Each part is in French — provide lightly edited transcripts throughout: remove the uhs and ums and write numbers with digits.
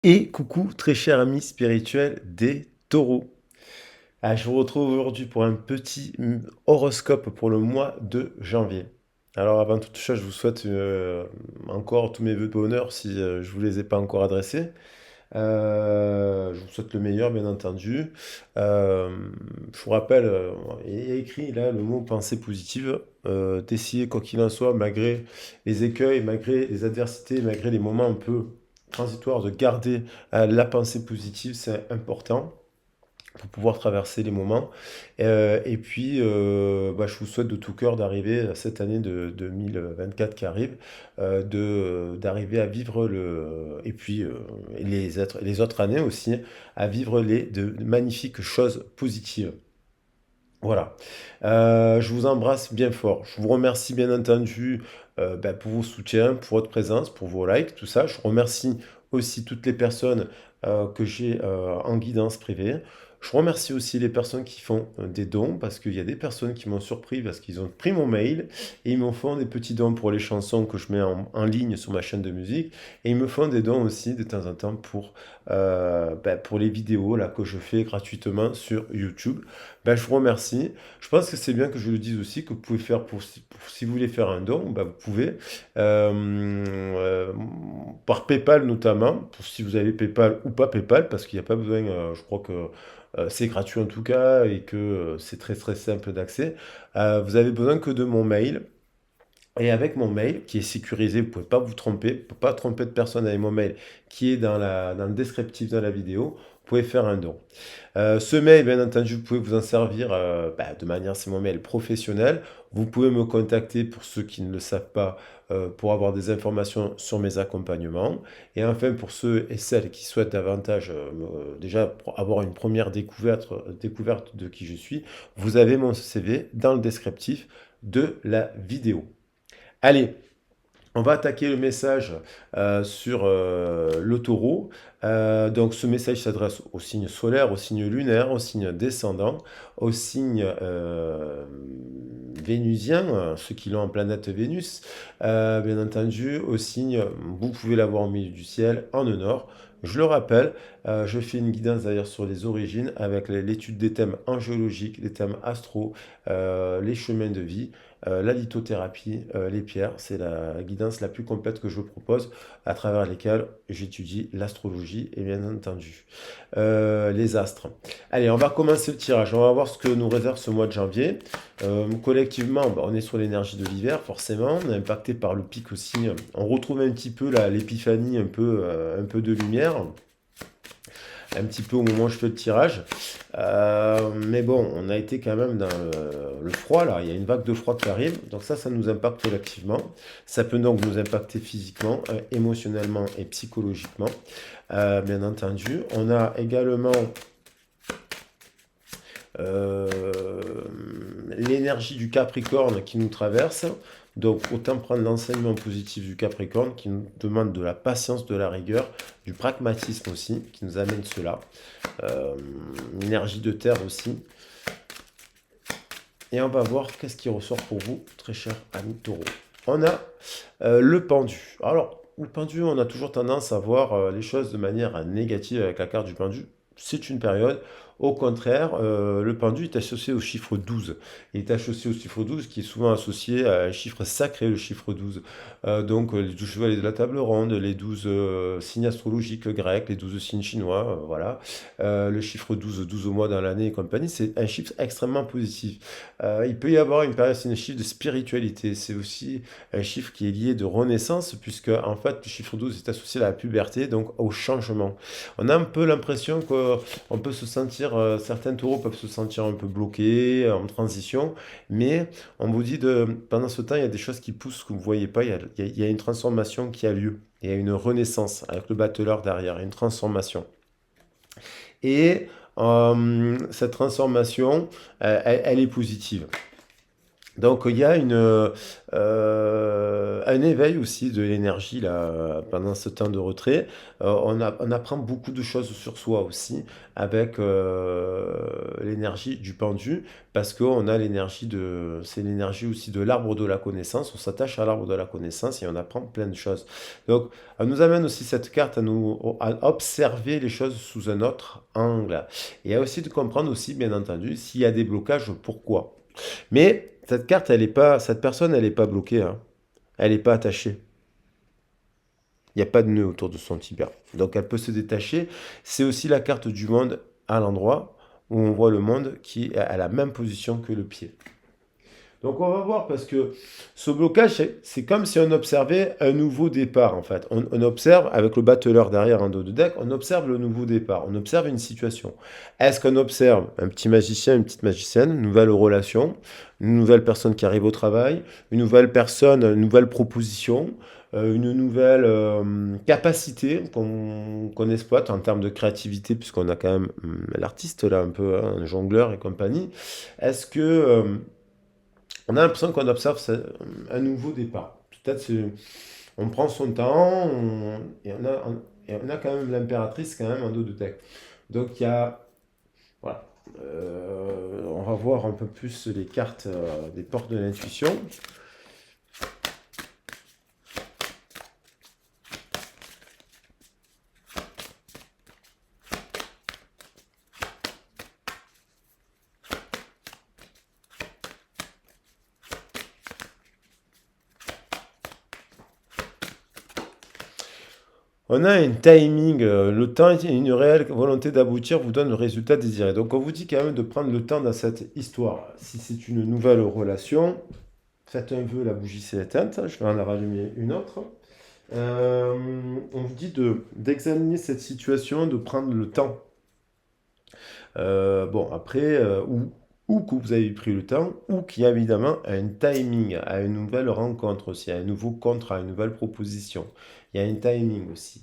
Et coucou, très cher ami spirituel des taureaux. Je vous retrouve aujourd'hui pour un petit horoscope pour le mois de janvier. Alors avant toute chose, je vous souhaite encore tous mes vœux de bonheur si je ne vous les ai pas encore adressés. Je vous souhaite le meilleur, bien entendu. Euh, je vous rappelle, il y a écrit là le mot pensée positive, d'essayer, quoi qu'il en soit, malgré les écueils, malgré les adversités, malgré les moments un peu transitoires, de garder la pensée positive, c'est important pour pouvoir traverser les moments. Et puis, je vous souhaite de tout cœur d'arriver à cette année de 2024 qui arrive, d'arriver à vivre et puis les autres années aussi, à vivre de magnifiques choses positives. Voilà. Je vous embrasse bien fort. Je vous remercie bien entendu pour vos soutiens, pour votre présence, pour vos likes, tout ça. Je remercie aussi toutes les personnes que j'ai en guidance privée. Je remercie aussi les personnes qui font des dons parce qu'il y a des personnes qui m'ont surpris parce qu'ils ont pris mon mail et ils me font des petits dons pour les chansons que je mets en ligne sur ma chaîne de musique et ils me font des dons aussi de temps en temps pour les vidéos là, que je fais gratuitement sur YouTube. Je vous remercie. Je pense que c'est bien que je le dise aussi, que vous pouvez faire si vous voulez faire un don, vous pouvez, par PayPal notamment, si vous avez PayPal ou pas PayPal, parce qu'il n'y a pas besoin, je crois que c'est gratuit en tout cas et que c'est très très simple d'accès. Vous avez besoin que de mon mail. Et avec mon mail, qui est sécurisé, vous ne pouvez pas vous tromper, vous ne pouvez pas tromper de personne avec mon mail, qui est dans le descriptif de la vidéo, vous pouvez faire un don. Ce mail, bien entendu, vous pouvez vous en servir de manière, c'est mon mail professionnel. Vous pouvez me contacter pour ceux qui ne le savent pas, pour avoir des informations sur mes accompagnements. Et enfin, pour ceux et celles qui souhaitent davantage, déjà pour avoir une première découverte de qui je suis, vous avez mon CV dans le descriptif de la vidéo. Allez, on va attaquer le message sur le taureau. Donc ce message s'adresse au signe solaire, au signe lunaire, au signe descendant, au signe vénusien, ceux qui l'ont en planète Vénus, bien entendu, au signe, vous pouvez l'avoir au milieu du ciel, en nord. Je le rappelle, je fais une guidance d'ailleurs sur les origines avec l'étude des thèmes angiologiques, les thèmes astro, les chemins de vie. La lithothérapie, les pierres, c'est la guidance la plus complète que je propose, à travers lesquelles j'étudie l'astrologie et bien entendu les astres. Allez, on va commencer le tirage. On va voir ce que nous réserve ce mois de janvier. Collectivement, on est sur l'énergie de l'hiver, forcément. On est impacté par le pic aussi. On retrouve un petit peu l'épiphanie, un peu de lumière un petit peu au moment où je fais le tirage. Mais bon, on a été quand même dans le froid là. Il y a une vague de froid qui arrive. Donc ça nous impacte collectivement. Ça peut donc nous impacter physiquement, émotionnellement et psychologiquement. Bien entendu. On a également euh, l'énergie du Capricorne qui nous traverse. Donc autant prendre l'enseignement positif du Capricorne qui nous demande de la patience, de la rigueur, du pragmatisme aussi, qui nous amène cela. Euh, énergie de terre aussi. Et on va voir qu'est-ce qui ressort pour vous, très cher ami taureau. On a le pendu. Alors, le pendu, on a toujours tendance à voir les choses de manière négative avec la carte du pendu. C'est une période. Au contraire, le pendu est associé au chiffre 12. Il est associé au chiffre 12 qui est souvent associé à un chiffre sacré, le chiffre 12. Donc les 12 chevaliers de la table ronde, les 12 signes astrologiques grecs, les 12 signes chinois, voilà. Le chiffre 12, 12 mois dans l'année et compagnie, c'est un chiffre extrêmement positif. Il peut y avoir une période, c'est un chiffre de spiritualité. C'est aussi un chiffre qui est lié de renaissance, puisque en fait, le chiffre 12 est associé à la puberté, donc au changement. On a un peu l'impression qu'on peut se sentir, certains taureaux peuvent se sentir un peu bloqués, en transition, mais on vous dit pendant ce temps, il y a des choses qui poussent que vous ne voyez pas, il y a une transformation qui a lieu. Il y a une renaissance avec le battleur derrière, une transformation. Et cette transformation, elle est positive. Donc il y a un éveil aussi de l'énergie là, pendant ce temps de retrait. On apprend beaucoup de choses sur soi aussi avec l'énergie du pendu parce qu'on a c'est l'énergie aussi de l'arbre de la connaissance. On s'attache à l'arbre de la connaissance et on apprend plein de choses. Donc elle nous amène aussi cette carte à observer les choses sous un autre angle et à aussi de comprendre aussi bien entendu s'il y a des blocages, pourquoi. Mais cette carte, cette personne, elle n'est pas bloquée, hein. Elle n'est pas attachée. Il n'y a pas de nœud autour de son tibia. Donc elle peut se détacher. C'est aussi la carte du monde à l'endroit où on voit le monde qui est à la même position que le pied. Donc on va voir parce que ce blocage, c'est comme si on observait un nouveau départ en fait. On observe avec le battleur derrière en dos de deck, on observe le nouveau départ, on observe une situation. Est-ce qu'on observe un petit magicien, une petite magicienne, une nouvelle relation, une nouvelle personne qui arrive au travail, une nouvelle personne, une nouvelle proposition, une nouvelle capacité qu'on exploite en termes de créativité, puisqu'on a quand même l'artiste là, un peu, hein, un jongleur et compagnie. Est-ce que on a l'impression qu'on observe un nouveau départ. Peut-être on prend son temps et on a quand même l'impératrice quand même en dos de deck. Donc il y a voilà. On va voir un peu plus les cartes des portes de l'intuition. On a un timing, le temps et une réelle volonté d'aboutir vous donne le résultat désiré. Donc on vous dit quand même de prendre le temps dans cette histoire. Si c'est une nouvelle relation, faites un vœu, la bougie s'est éteinte. Je vais en rallumer une autre. Euh, on vous dit d'examiner cette situation, de prendre le temps. Bon, après, ou que vous avez pris le temps, ou qu'il y a évidemment un timing, à une nouvelle rencontre aussi, à un nouveau contrat, à une nouvelle proposition. Il y a un timing aussi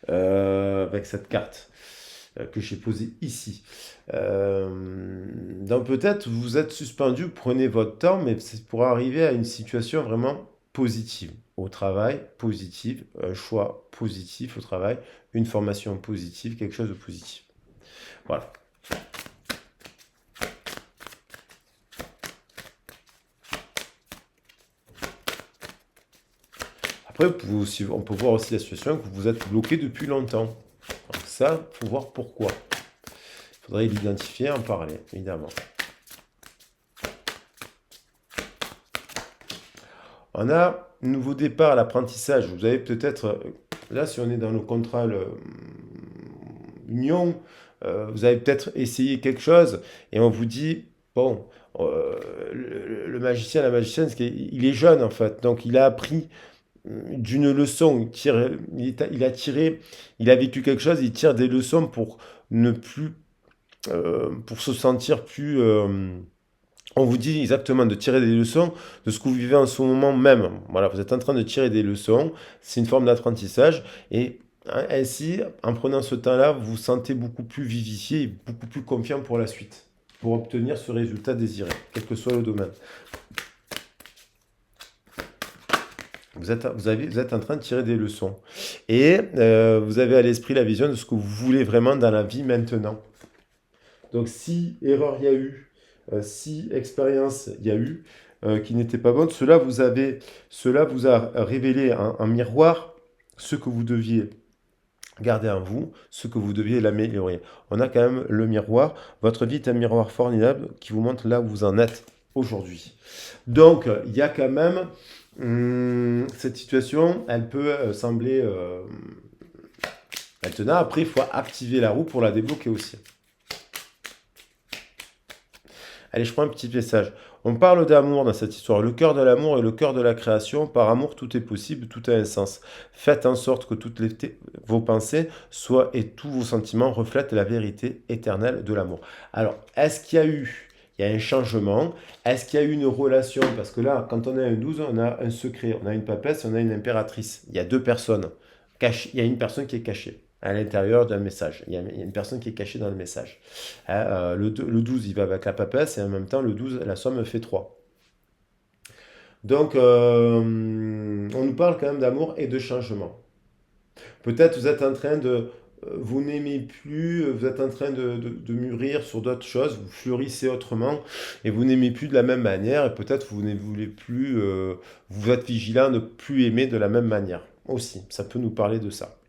avec cette carte que j'ai posée ici. Donc peut-être vous êtes suspendu, vous prenez votre temps, mais c'est pour arriver à une situation vraiment positive. Au travail, positive, un choix positif au travail, une formation positive, quelque chose de positif. Voilà. Après, on peut voir aussi la situation que vous êtes bloqué depuis longtemps. Donc ça, il faut voir pourquoi. Il faudrait l'identifier et en parler, évidemment. On a un nouveau départ à l'apprentissage. Vous avez peut-être, là, si on est dans le contrat union, vous avez peut-être essayé quelque chose et on vous dit, bon, le magicien, la magicienne, il est jeune en fait, donc il a appris d'une leçon, il a tiré, il a vécu quelque chose, il tire des leçons pour ne plus, pour se sentir plus. On vous dit exactement de tirer des leçons de ce que vous vivez en ce moment même. Voilà, vous êtes en train de tirer des leçons, c'est une forme d'apprentissage et ainsi, en prenant ce temps-là, vous vous sentez beaucoup plus vivifié et beaucoup plus confiant pour la suite, pour obtenir ce résultat désiré, quel que soit le domaine. Vous êtes en train de tirer des leçons. Et vous avez à l'esprit la vision de ce que vous voulez vraiment dans la vie maintenant. Donc si erreur il y a eu, si expérience il y a eu, qui n'était pas bonne, cela vous a révélé un miroir, ce que vous deviez garder en vous, ce que vous deviez l'améliorer. On a quand même le miroir. Votre vie est un miroir formidable qui vous montre là où vous en êtes aujourd'hui. Donc, il y a quand même cette situation, elle peut sembler maintenant. Après, il faut activer la roue pour la débloquer aussi. Allez, je prends un petit message. On parle d'amour dans cette histoire. Le cœur de l'amour est le cœur de la création. Par amour, tout est possible, tout a un sens. Faites en sorte que vos pensées soient et tous vos sentiments reflètent la vérité éternelle de l'amour. Alors, est-ce qu'il y a eu, il y a un changement? Est-ce qu'il y a eu une relation? Parce que là, quand on a un 12, on a un secret. On a une papesse, on a une impératrice. Il y a deux personnes. Il y a une personne qui est cachée à l'intérieur d'un message. Il y a une personne qui est cachée dans le message. Le 12, il va avec la papesse et en même temps, le 12, la somme fait 3. Donc, on nous parle quand même d'amour et de changement. Peut-être vous êtes en train de... Vous n'aimez plus, vous êtes en train de mûrir sur d'autres choses, vous fleurissez autrement et vous n'aimez plus de la même manière et peut-être vous ne voulez plus, vous êtes vigilant à ne plus aimer de la même manière aussi. Ça peut nous parler de ça.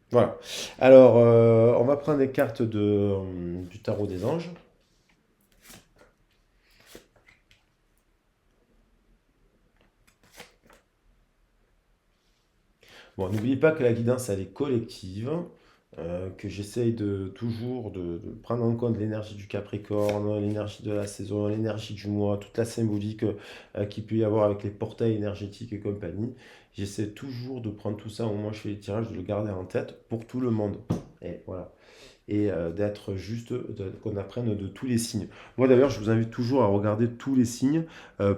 Voilà. Alors, on va prendre les cartes du tarot des anges. Bon, n'oubliez pas que la guidance, elle est collective, que j'essaye de toujours de prendre en compte l'énergie du Capricorne, l'énergie de la saison, l'énergie du mois, toute la symbolique qu'il peut y avoir avec les portails énergétiques et compagnie. J'essaie toujours de prendre tout ça au moment où je fais les tirages, de le garder en tête pour tout le monde. Et voilà. Et d'être juste, qu'on apprenne de tous les signes. Moi d'ailleurs, je vous invite toujours à regarder tous les signes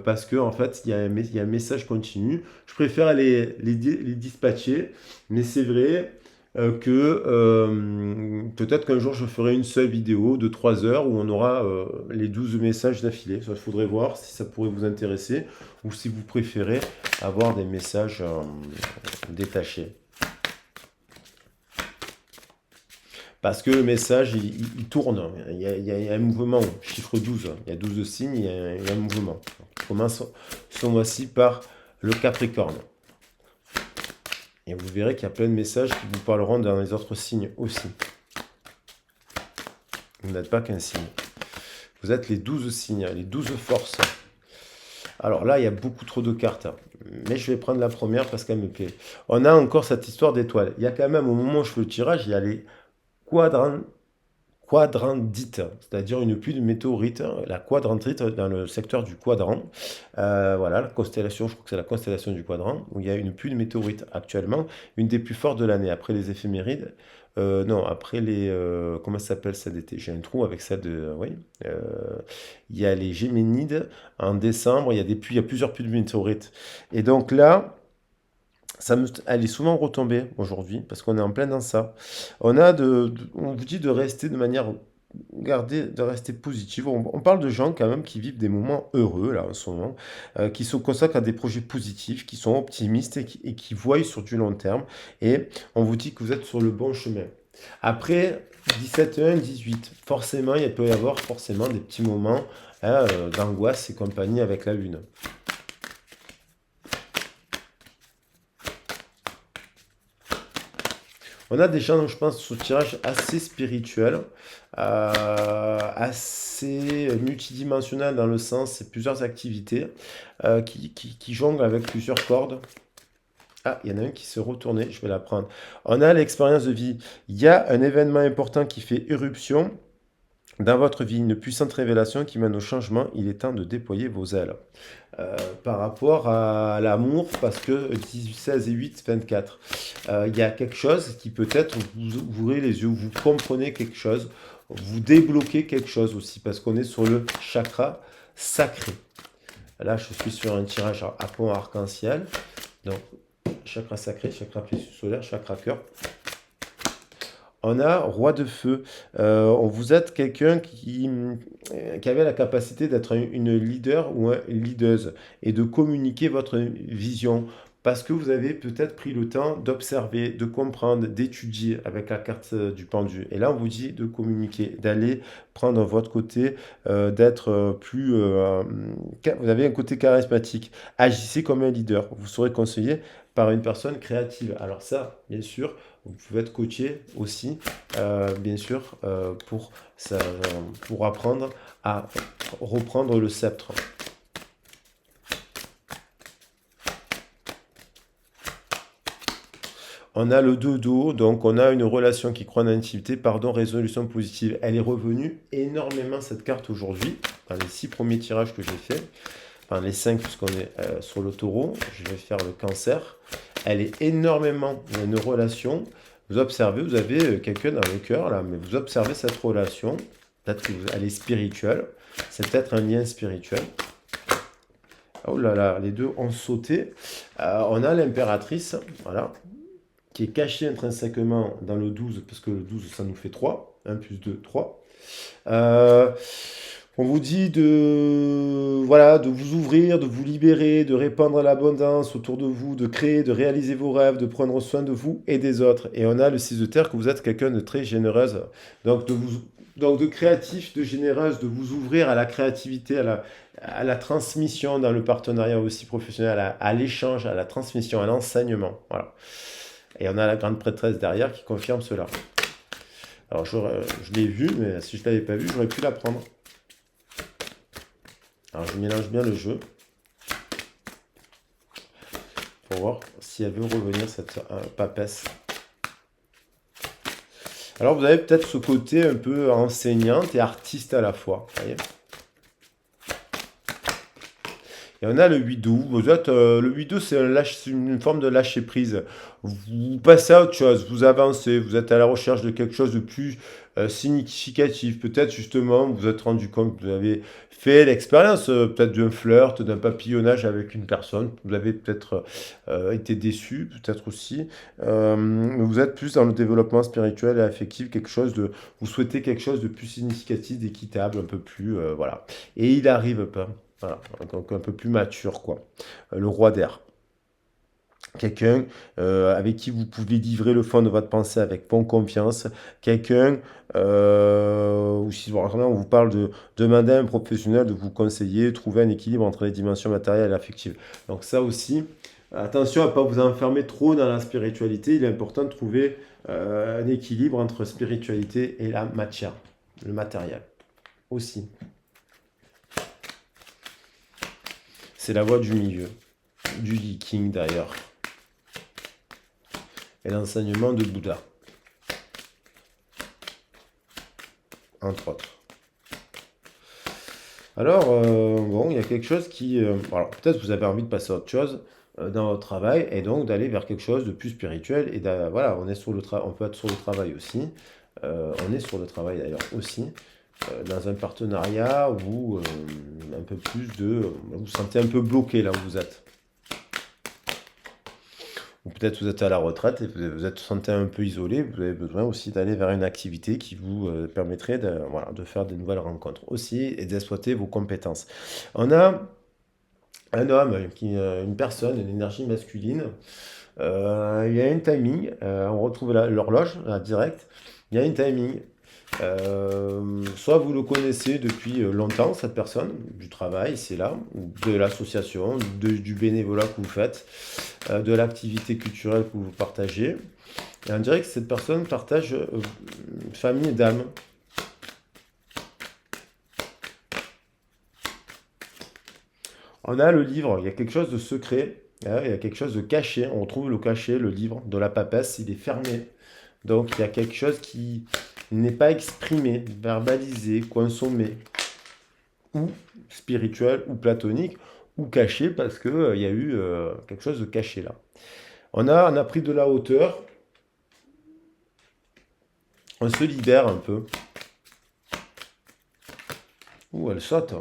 parce que en fait, il y a un message continu. Je préfère les dispatcher, mais c'est vrai que peut-être qu'un jour je ferai une seule vidéo de 3 heures où on aura les 12 messages d'affilée. Ça, il faudrait voir si ça pourrait vous intéresser ou si vous préférez avoir des messages détachés. Parce que le message, il tourne. Il y a un mouvement. Chiffre 12. Il y a 12 signes, il y a un mouvement. On commence ce mois-ci par le Capricorne. Et vous verrez qu'il y a plein de messages qui vous parleront dans les autres signes aussi. Vous n'êtes pas qu'un signe. Vous êtes les 12 signes, les 12 forces. Alors là, il y a beaucoup trop de cartes. Mais je vais prendre la première parce qu'elle me plaît. On a encore cette histoire d'étoiles. Il y a quand même, au moment où je fais le tirage, il y a les quadrants quadrantite, c'est-à-dire une pluie de météorites, la quadrantite dans le secteur du quadrant. Voilà, la constellation, je crois que c'est la constellation du quadrant, où il y a une pluie de météorites actuellement, une des plus fortes de l'année, après les éphémérides. Non, après les... comment ça s'appelle ça d'été? J'ai un trou avec ça de... oui. Euh, il y a les Géménides en décembre, il y a plusieurs pluies de météorites. Et donc là, elle est souvent retombée aujourd'hui parce qu'on est en plein dans ça. On vous dit de rester de manière, de rester positive. On parle de gens quand même qui vivent des moments heureux là en ce moment, qui se consacrent à des projets positifs, qui sont optimistes et qui voient sur du long terme. Et on vous dit que vous êtes sur le bon chemin. Après 17 18, forcément, il peut y avoir forcément des petits moments hein, d'angoisse et compagnie avec la lune. On a des gens, je pense, sous tirage assez spirituel, assez multidimensionnel dans le sens, c'est plusieurs activités qui jonglent avec plusieurs cordes. Ah, il y en a une qui s'est retournée, je vais la prendre. On a l'expérience de vie. Il y a un événement important qui fait éruption dans votre vie, une puissante révélation qui mène au changement. Il est temps de déployer vos ailes. Par rapport à l'amour, parce que 18, 16 et 8, 24, il y a quelque chose qui peut-être vous ouvrez les yeux, vous comprenez quelque chose, vous débloquez quelque chose aussi, parce qu'on est sur le chakra sacré. Là, je suis sur un tirage à pont arc-en-ciel. Donc, chakra sacré, chakra plexus solaire, chakra cœur. On a roi de feu. Vous êtes quelqu'un qui avait la capacité d'être une leader ou un leaduse et de communiquer votre vision. Parce que vous avez peut-être pris le temps d'observer, de comprendre, d'étudier avec la carte du pendu. Et là, on vous dit de communiquer, d'aller prendre votre côté, d'être plus... vous avez un côté charismatique. Agissez comme un leader. Vous serez conseillé par une personne créative. Alors ça, bien sûr, vous pouvez être coaché aussi, bien sûr, pour apprendre à reprendre le sceptre. On a le dodo, donc on a une relation qui croît en intimité, pardon, résolution positive. Elle est revenue énormément cette carte aujourd'hui, dans les 6 premiers tirages que j'ai fait, enfin les 5 puisqu'on est sur le taureau, je vais faire le cancer. Elle est énormément une relation. Vous observez, vous avez quelqu'un dans le cœur là, mais vous observez cette relation, peut-être qu'elle est spirituelle, c'est peut-être un lien spirituel. Oh là là, les deux ont sauté. On a l'impératrice, voilà, qui est caché intrinsèquement dans le 12, parce que le 12, ça nous fait 3. 1 plus 2, 3. On vous dit de, voilà, de vous ouvrir, de vous libérer, de répandre l'abondance autour de vous, de créer, de réaliser vos rêves, de prendre soin de vous et des autres. Et on a le 6 de terre que vous êtes quelqu'un de très généreuse. Donc donc de créatif, de généreuse, de vous ouvrir à la créativité, à la transmission dans le partenariat aussi professionnel, à l'échange, à la transmission, à l'enseignement. Voilà. Et on a la grande prêtresse derrière qui confirme cela. Alors je l'ai vu, mais si je ne l'avais pas vu, j'aurais pu la prendre. Alors je mélange bien le jeu pour voir si elle veut revenir, cette papesse. Alors vous avez peut-être ce côté un peu enseignante et artiste à la fois. Voyez, et on a le 8-2. Vous êtes, le 8-2, c'est une forme de lâcher prise. Vous passez à autre chose, vous avancez, vous êtes à la recherche de quelque chose de plus significatif. Peut-être justement, vous vous êtes rendu compte que vous avez fait l'expérience peut-être d'un flirt, d'un papillonnage avec une personne. Vous avez peut-être été déçu, peut-être aussi. Vous êtes plus dans le développement spirituel et affectif, vous souhaitez quelque chose de plus significatif, d'équitable, un peu plus, voilà. Et il arrive pas. Voilà, donc un peu plus mature, quoi. Le roi d'air. Quelqu'un avec qui vous pouvez livrer le fond de votre pensée avec bonne confiance. Quelqu'un, ou si vraiment on vous parle de demander à un professionnel de vous conseiller, trouver un équilibre entre les dimensions matérielles et affectives. Donc ça aussi, attention à ne pas vous enfermer trop dans la spiritualité. Il est important de trouver un équilibre entre spiritualité et la matière, le matériel aussi. C'est la voie du milieu, du Yi d'ailleurs, et l'enseignement de Bouddha, entre autres. Alors, bon, il y a quelque chose qui... alors, peut-être vous avez envie de passer à autre chose dans votre travail, et donc d'aller vers quelque chose de plus spirituel, et voilà, on peut être sur le travail aussi, on est sur le travail d'ailleurs aussi, dans un partenariat où un peu plus vous vous sentez un peu bloqué là où vous êtes. Ou peut-être vous êtes à la retraite et vous êtes sentez un peu isolé, vous avez besoin aussi d'aller vers une activité qui vous permettrait voilà, de faire de nouvelles rencontres aussi et d'exploiter vos compétences. On a un homme, une personne, une énergie masculine. Il y a une timing, on retrouve l'horloge, la direct. Il y a une timing. Soit vous le connaissez depuis longtemps, cette personne, du travail, c'est là, ou de l'association, du bénévolat que vous faites, de l'activité culturelle que vous partagez. Et on dirait que cette personne partage famille et d'âme. On a le livre, il y a quelque chose de secret, hein, il y a quelque chose de caché. On retrouve le cachet, le livre de la papesse, il est fermé. Donc il y a quelque chose qui n'est pas exprimé, verbalisé, consommé, ou spirituel, ou platonique, ou caché, parce qu'il y a eu quelque chose de caché là. On a pris de la hauteur, on se libère un peu. Ouh, elle saute.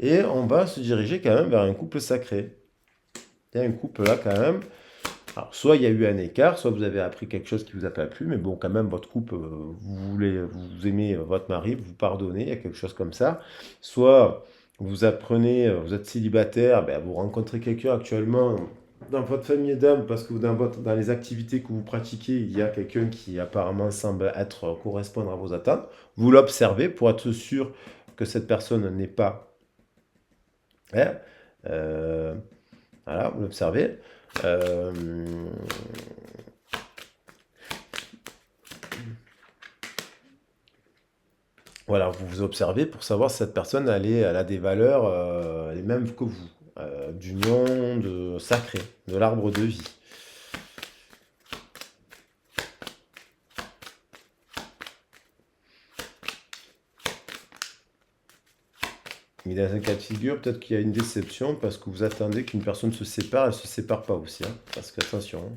Et on va se diriger quand même vers un couple sacré. Il y a un couple là quand même. Alors, soit il y a eu un écart, soit vous avez appris quelque chose qui vous a pas plu, mais bon, quand même, votre couple, vous aimez votre mari, vous pardonnez, il y a quelque chose comme ça. Soit vous apprenez, vous êtes célibataire, ben, vous rencontrez quelqu'un actuellement dans votre famille d'âme, parce que dans les activités que vous pratiquez, il y a quelqu'un qui apparemment semble correspondre à vos attentes. Vous l'observez pour être sûr que cette personne n'est pas... hein, euh, voilà, vous l'observez. Euh, voilà, vous vous observez pour savoir si cette personne elle a des valeurs les mêmes que vous, d'union, de sacré, de l'arbre de vie. Mais dans un cas de figure, peut-être qu'il y a une déception parce que vous attendez qu'une personne se sépare, elle ne se sépare pas aussi, hein, parce que attention, hein.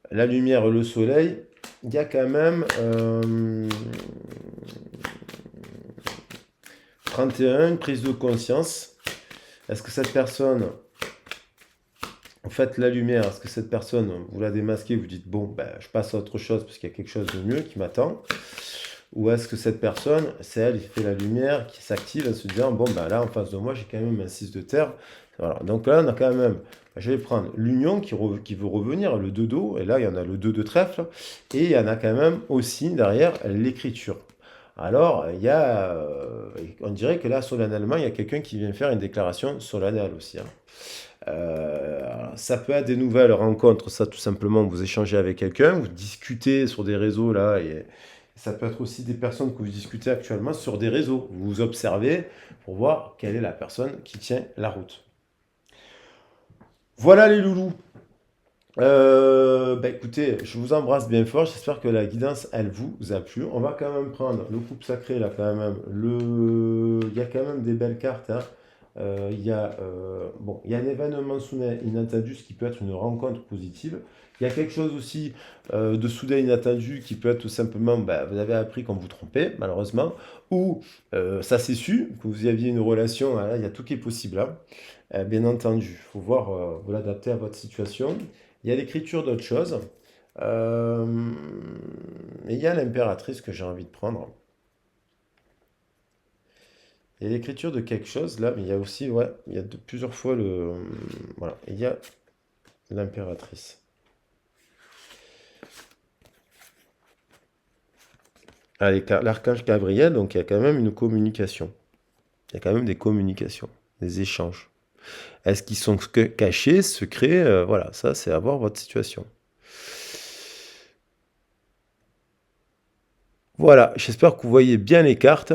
La lumière, le soleil, il y a quand même 31, une prise de conscience. Est-ce que cette personne faites la lumière, est-ce que cette personne, vous la démasquez, vous dites, bon, ben, je passe à autre chose parce qu'il y a quelque chose de mieux qui m'attend, ou est-ce que cette personne, c'est elle qui fait la lumière, qui s'active en se disant, bon, ben là, en face de moi, j'ai quand même un 6 de terre. Voilà. Donc là, on a quand même, je vais prendre l'union qui veut revenir, le 2 d'eau, et là, il y en a le 2 de trèfle, et il y en a quand même aussi derrière l'écriture. Alors, on dirait que là, solennellement, il y a quelqu'un qui vient faire une déclaration solennelle aussi, hein. Ça peut être des nouvelles rencontres, ça tout simplement, vous échangez avec quelqu'un, vous discutez sur des réseaux là, et ça peut être aussi des personnes que vous discutez actuellement sur des réseaux. Vous observez pour voir quelle est la personne qui tient la route. Voilà les loulous. Bah écoutez, je vous embrasse bien fort. J'espère que la guidance, elle vous a plu. On va quand même prendre le couple sacré là, quand même. Il y a quand même des belles cartes, hein. Bon, il y a un événement soudain inattendu, ce qui peut être une rencontre positive. Il y a quelque chose aussi de soudain inattendu qui peut être tout simplement, bah, vous avez appris qu'on vous trompait, malheureusement, ou ça s'est su, que vous aviez une relation, hein, il y a tout qui est possible, hein. Bien entendu, il faut voir, vous l'adapter à votre situation. Il y a l'écriture d'autres choses. Euh, et il y a l'impératrice que j'ai envie de prendre. Il y a l'écriture de quelque chose là, mais il y a aussi, ouais, il y a plusieurs fois le. Voilà, il y a l'impératrice. Allez, l'archange Gabriel, donc il y a quand même une communication. Il y a quand même des communications, des échanges. Est-ce qu'ils sont cachés, secrets? Voilà, ça c'est à voir votre situation. Voilà, j'espère que vous voyez bien les cartes.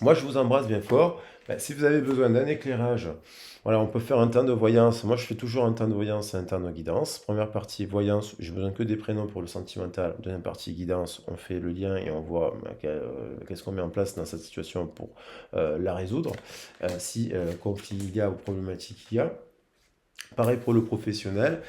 Moi, je vous embrasse bien fort. Ben, si vous avez besoin d'un éclairage, voilà, on peut faire un temps de voyance. Moi, je fais toujours un temps de voyance et un temps de guidance. Première partie, voyance, j'ai besoin que des prénoms pour le sentimental. Deuxième partie, guidance, on fait le lien et on voit qu'est-ce qu'on met en place dans cette situation pour la résoudre, si conflit il y a ou problématique il y a. Pareil pour le professionnel,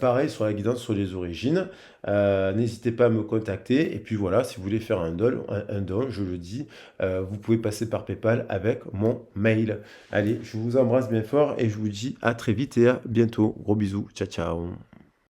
pareil sur la guidance sur les origines. N'hésitez pas à me contacter. Et puis voilà, si vous voulez faire un don, je le dis, vous pouvez passer par PayPal avec mon mail. Allez, je vous embrasse bien fort et je vous dis à très vite et à bientôt. Gros bisous, ciao ciao.